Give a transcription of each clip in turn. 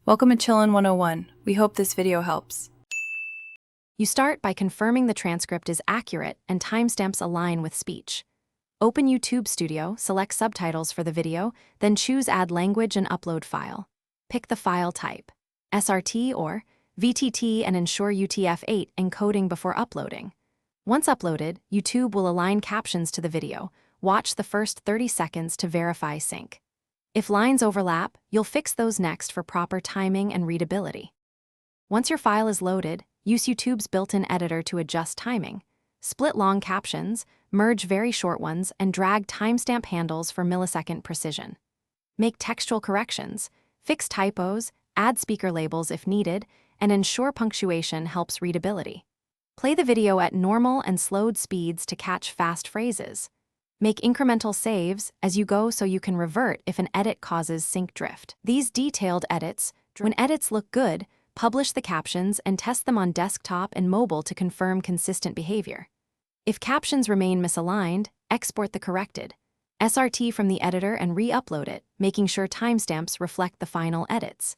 Welcome to Chillin' 101. We hope this video helps. You start by confirming the transcript is accurate and timestamps align with speech. Open YouTube Studio, select subtitles for the video, then choose Add Language and Upload File. Pick the file type, SRT or VTT, and ensure UTF-8 encoding before uploading. Once uploaded, YouTube will align captions to the video. Watch the first 30 seconds to verify sync. If lines overlap, you'll fix those next for proper timing and readability. Once your file is loaded, use YouTube's built-in editor to adjust timing. Split long captions, merge very short ones, and drag timestamp handles for millisecond precision. Make textual corrections, fix typos, add speaker labels if needed, and ensure punctuation helps readability. Play the video at normal and slowed speeds to catch fast phrases. Make incremental saves as you go so you can revert if an edit causes sync drift. These detailed edits, when edits look good, publish the captions and test them on desktop and mobile to confirm consistent behavior. If captions remain misaligned, export the corrected SRT from the editor and re-upload it, making sure timestamps reflect the final edits.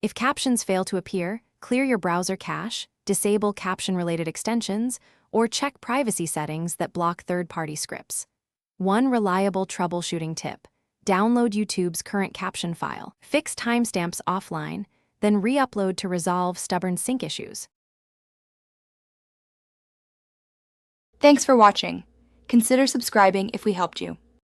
If captions fail to appear, clear your browser cache, disable caption-related extensions, or check privacy settings that block third-party scripts. One reliable troubleshooting tip: download YouTube's current caption file, fix timestamps offline, then re-upload to resolve stubborn sync issues. Thanks for watching. Consider subscribing if we helped you.